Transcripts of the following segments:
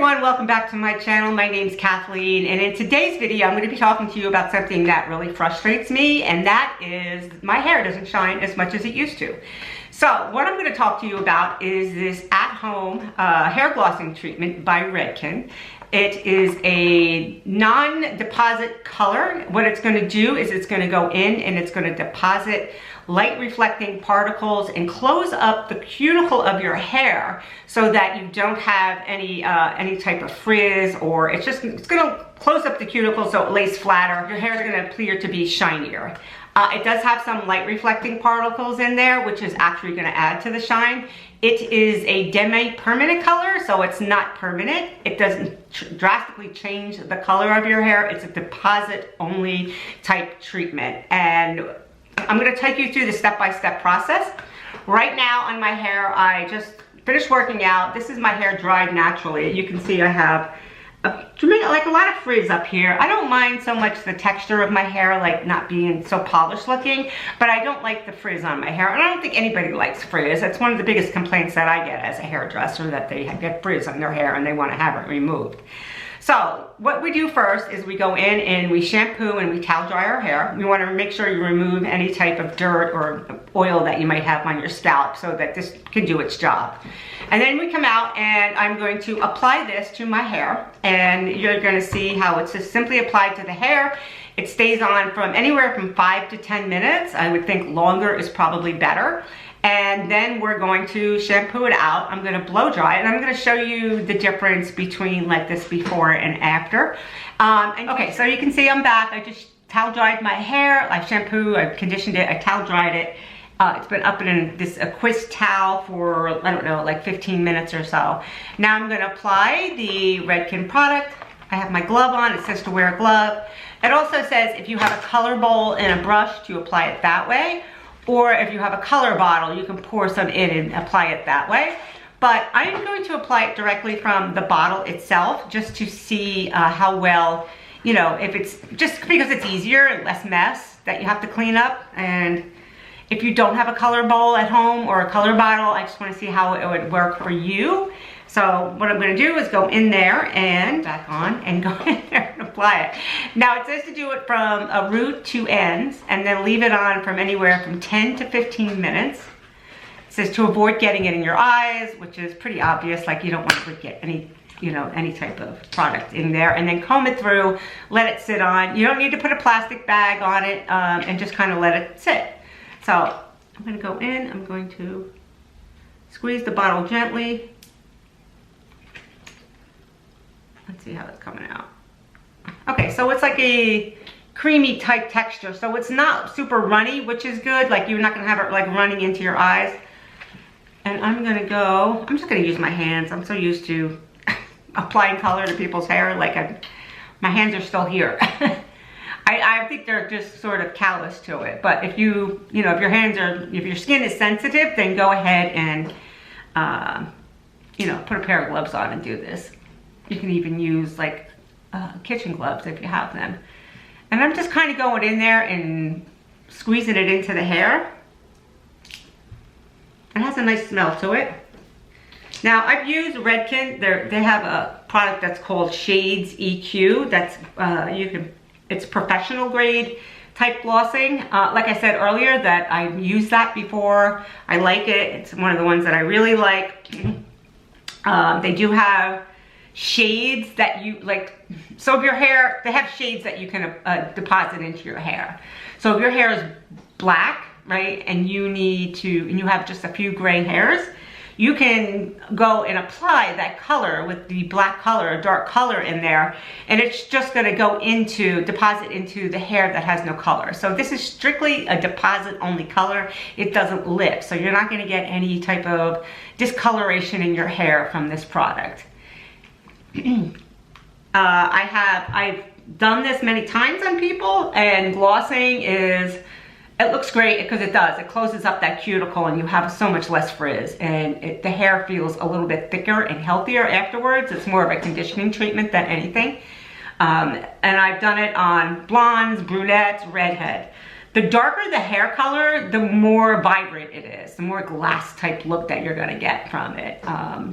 everyone, welcome back to my channel. My name's Kathleen, and in today's video I'm going to be talking to you about something that really frustrates me, and that is my hair doesn't shine as much as it used to. So what I'm going to talk to you about is this at-home hair glossing treatment by Redken. It is a non-deposit color. What it's going to do is it's going to go in and it's going to deposit light reflecting particles and close up the cuticle of your hair so that you don't have any type of frizz, or it's going to close up the cuticle so it lays flatter. Your hair is going to appear to be shinier. It does have some light reflecting particles in there, which is actually going to add to the shine. It is a demi-permanent color, so it's not permanent. It doesn't drastically change the color of your hair. It's a deposit only type treatment. And I'm going to take you through the step-by-step process. Right now on my hair, I just finished working out. This is my hair dried naturally. You can see I have like a lot of frizz up here. I don't mind so much the texture of my hair, like not being so polished looking, but I don't like the frizz on my hair. And I don't think anybody likes frizz. That's one of the biggest complaints that I get as a hairdresser, that they get frizz on their hair and they want to have it removed. So what we do first is we go in and we shampoo and we towel dry our hair. We want to make sure you remove any type of dirt or oil that you might have on your scalp so that this can do its job. And then we come out and I'm going to apply this to my hair, and you're going to see how it's just simply applied to the hair. It stays on from anywhere from 5 to 10 minutes. I would think longer is probably better. And then we're going to shampoo it out. I'm going to blow dry it, and I'm going to show you the difference between like this before and after. Okay, so you can see I'm back. I just towel dried my hair. I shampooed, I conditioned it, I towel dried it. It's been up in this Aquist towel for, I don't know, like 15 minutes or so. Now I'm going to apply the Redken product. I have my glove on. It says to wear a glove. It also says if you have a color bowl and a brush to apply it that way. Or if you have a color bottle, you can pour some in and apply it that way. But I am going to apply it directly from the bottle itself, just to see how well, you know, if it's just because it's easier and less mess that you have to clean up. And if you don't have a color bowl at home or a color bottle, I just want to see how it would work for you. So what I'm going to do is go in there and back on and go in there and apply it. Now it says to do it from a root to ends and then leave it on from anywhere from 10 to 15 minutes. It says to avoid getting it in your eyes, which is pretty obvious, like you don't want to get any, you know, any type of product in there. And then comb it through, let it sit on. You don't need to put a plastic bag on it, and just kind of let it sit. So I'm going to go in, I'm going to squeeze the bottle gently. Let's see how it's coming out. Okay, so it's like a creamy type texture. So it's not super runny, which is good. Like you're not gonna have it like running into your eyes. And I'm just gonna use my hands. I'm so used to applying color to people's hair. Like my hands are still here. I think they're just sort of callous to it. But if you know, if your skin is sensitive, then go ahead and, you know, put a pair of gloves on and do this. You can even use like kitchen gloves if you have them. And I'm just kind of going in there and squeezing it into the hair. It has a nice smell to it. Now I've used Redken. They have a product that's called Shades EQ. That's it's professional grade type glossing. Like I said earlier, that I've used that before. I like it. It's one of the ones that I really like. They do have shades that you like. So if your hair, they have shades that you can deposit into your hair. So if your hair is black, right, and you have just a few gray hairs, you can go and apply that color with the black color or dark color in there, and it's just going to go deposit into the hair that has no color. So this is strictly a deposit only color. It doesn't lift, so you're not going to get any type of discoloration in your hair from this product. I've done this many times on people, and glossing it looks great because it does. It closes up that cuticle and you have so much less frizz, and the hair feels a little bit thicker and healthier afterwards. It's more of a conditioning treatment than anything. And I've done it on blondes, brunettes, redhead. The darker the hair color, the more vibrant it is, the more glass type look that you're gonna get from it.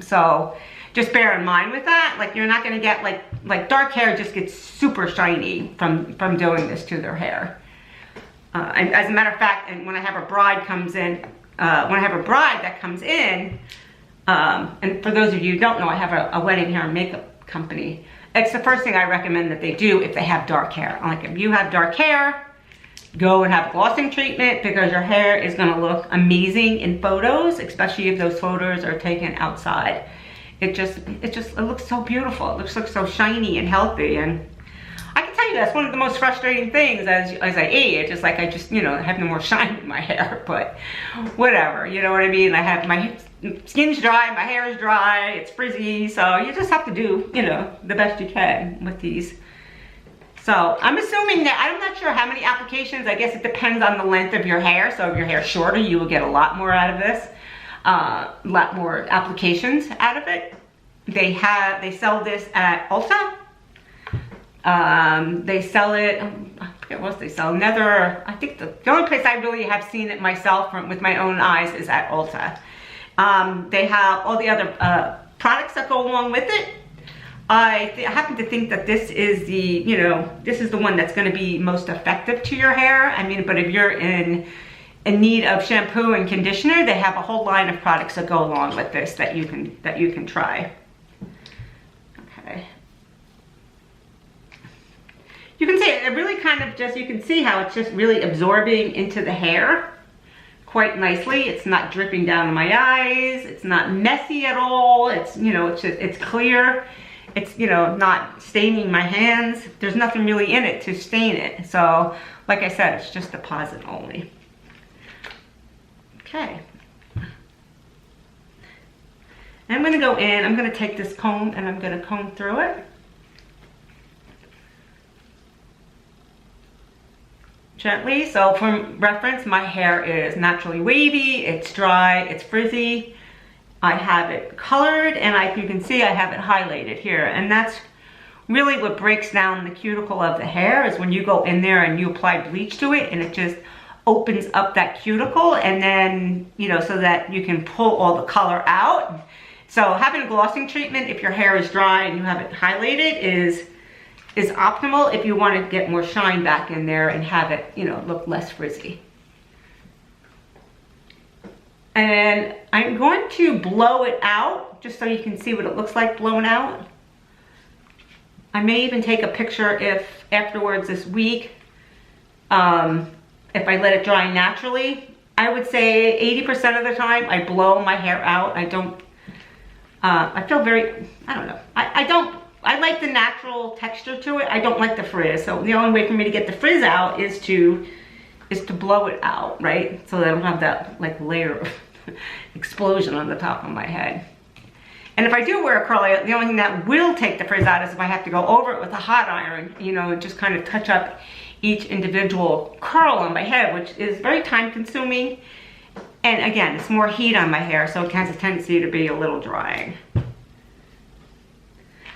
So just bear in mind with that. Like, you're not gonna get like dark hair just gets super shiny from doing this to their hair. And as a matter of fact, and when I have a bride comes in, when I have a bride that comes in, and for those of you who don't know, I have a wedding hair and makeup company. It's the first thing I recommend that they do if they have dark hair. Like, if you have dark hair, go and have a glossing treatment, because your hair is gonna look amazing in photos, especially if those photos are taken outside. It looks so beautiful. It looks so shiny and healthy. And I can tell you that's one of the most frustrating things as I age. It's like I just, you know, have no more shine in my hair, but whatever, you know what I mean? I have my skin's dry, my hair is dry, it's frizzy, so you just have to do, you know, the best you can with these. So I'm assuming that, I'm not sure how many applications. I guess it depends on the length of your hair. So if your hair is shorter, you will get a lot more out of this, a lot more applications out of it. They sell this at Ulta. They sell it, I forget what else they sell. Another, I think the only place I really have seen it myself with my own eyes is at Ulta. They have all the other products that go along with it. I happen to think that this is the, you know, this is the one that's going to be most effective to your hair. I mean, but if you're in need of shampoo and conditioner, they have a whole line of products that go along with this that you can try. Okay. You can see it really kind of just, you can see how it's just really absorbing into the hair quite nicely. It's not dripping down on my eyes. It's not messy at all. It's, you know, it's clear. It's, you know, not staining my hands. There's nothing really in it to stain it. So, like I said, it's just deposit only. Okay. I'm gonna go in, I'm gonna take this comb and I'm gonna comb through it. Gently. So for reference, my hair is naturally wavy, it's dry, it's frizzy. I have it colored, and you can see I have it highlighted here. And that's really what breaks down the cuticle of the hair, is when you go in there and you apply bleach to it, and it just opens up that cuticle, and then, you know, so that you can pull all the color out. So having a glossing treatment, if your hair is dry and you have it highlighted, is optimal if you want to get more shine back in there and have it, you know, look less frizzy. And I'm going to blow it out just so you can see what it looks like blown out. I may even take a picture if afterwards this week, if I let it dry naturally. I would say 80% of the time I blow my hair out. I don't, I feel very, I don't know. I like the natural texture to it. I don't like the frizz. So the only way for me to get the frizz out is to blow it out, right? So that I don't have that like layer of explosion on the top of my head. And if I do wear a curly, the only thing that will take the frizz out is if I have to go over it with a hot iron, you know, and just kind of touch up each individual curl on my head, which is very time consuming. And again, it's more heat on my hair, so it has a tendency to be a little drying.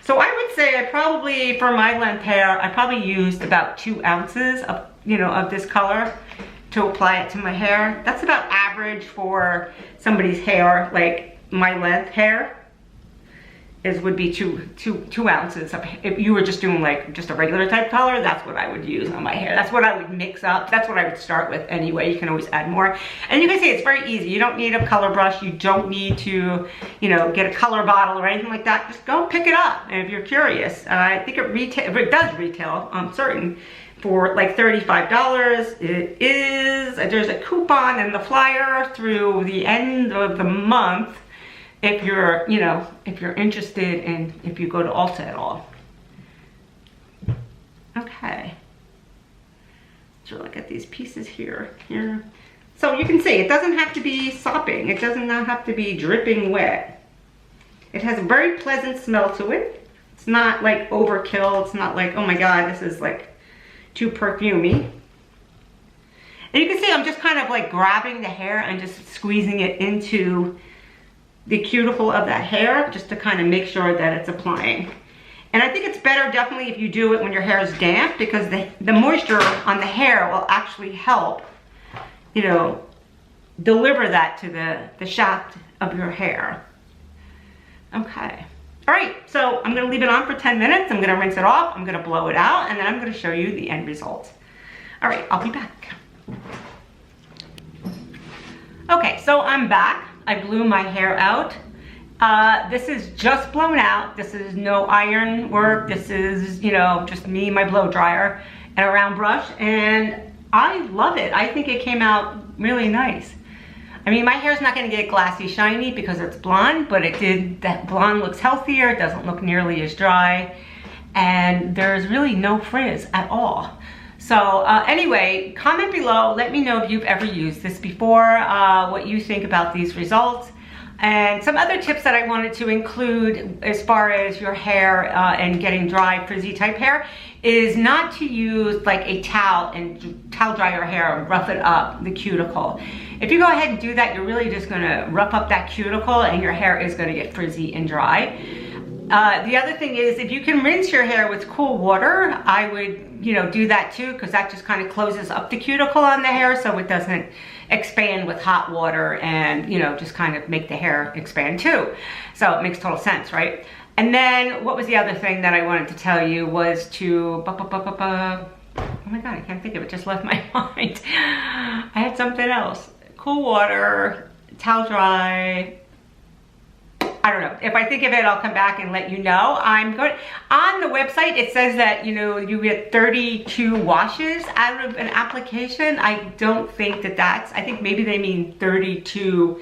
So I would say I probably, for my length hair, I probably used about 2 ounces of, you know, of this color to apply it to my hair. That's about average for somebody's hair, like my length hair. Would be two ounces of, if you were just doing like just a regular type color, that's what I would use on my hair. That's what I would mix up. That's what I would start with anyway. You can always add more. And you can see it's very easy. You don't need a color brush. You don't need to, you know, get a color bottle or anything like that. Just go pick it up. And if you're curious, I think it does retail, I'm certain, for like $35. It is, there's a coupon in the flyer through the end of the month. If you're, you know, if you're interested in, if you go to Ulta at all. Okay. So look at these pieces here. So you can see it doesn't have to be sopping. It does not have to be dripping wet. It has a very pleasant smell to it. It's not like overkill. It's not like, oh my God, this is like too perfumey. And you can see I'm just kind of like grabbing the hair and just squeezing it into the cuticle of that hair, just to kind of make sure that it's applying. And I think it's better definitely if you do it when your hair is damp, because the moisture on the hair will actually help, you know, deliver that to the shaft of your hair. Okay. All right, so I'm gonna leave it on for 10 minutes. I'm gonna rinse it off, I'm gonna blow it out, and then I'm gonna show you the end result. All right, I'll be back. Okay, so I'm back. I blew my hair out. This is just blown out. This is no iron work. This is, you know, just me, my blow dryer, and a round brush, and I love it. I think it came out really nice. I mean, my hair's not gonna get glassy shiny because it's blonde, but that blonde looks healthier, it doesn't look nearly as dry, and there's really no frizz at all. So anyway, comment below, let me know if you've ever used this before, what you think about these results. And some other tips that I wanted to include as far as your hair and getting dry, frizzy type hair is not to use like a towel and towel dry your hair and rough it up, the cuticle. If you go ahead and do that, you're really just gonna rough up that cuticle and your hair is gonna get frizzy and dry. The other thing is, if you can rinse your hair with cool water, I would, you know, do that too, because that just kind of closes up the cuticle on the hair so it doesn't expand with hot water and, you know, just kind of make the hair expand too. So it makes total sense, right? And then what was the other thing that I wanted to tell you was to, oh my God, I can't think of it, just left my mind. I had something else. Cool water, towel dry, I don't know. If I think of it, I'll come back and let you know. I'm going on the website. It says that, you know, you get 32 washes out of an application. I don't think that that's, I think maybe they mean 32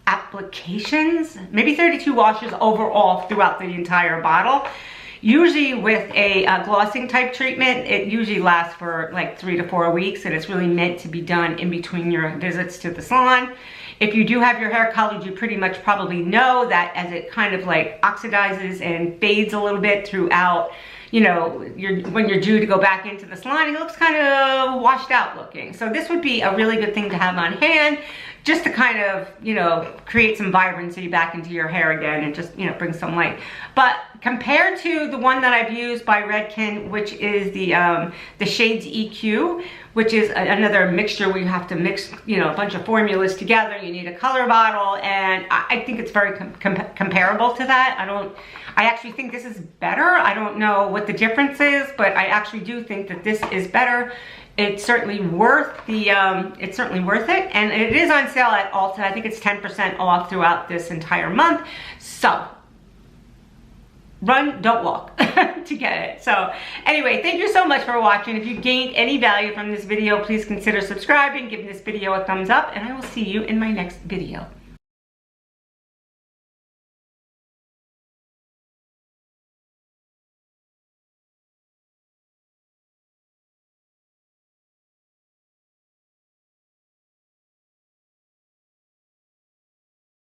applications, maybe 32 washes overall throughout the entire bottle. Usually with a glossing type treatment, it usually lasts for like 3 to 4 weeks, and it's really meant to be done in between your visits to the salon. If you do have your hair colored, you pretty much probably know that as it kind of like oxidizes and fades a little bit throughout, you know, when you're due to go back into the salon, it looks kind of washed out looking. So this would be a really good thing to have on hand, just to kind of, you know, create some vibrancy back into your hair again and just, you know, bring some light. But compared to the one that I've used by Redken, which is the Shades EQ, which is another mixture where you have to mix, you know, a bunch of formulas together. You need a color bottle, and I think it's very comparable to that. I actually think this is better. I don't know what the difference is, but I actually do think that this is better. It's certainly worth the, it's certainly worth it, and it is on sale at Ulta. I think it's 10% off throughout this entire month. So run, don't walk to get it. So anyway, thank you so much for watching. If you gained any value from this video, please consider subscribing, giving this video a thumbs up, and I will see you in my next video.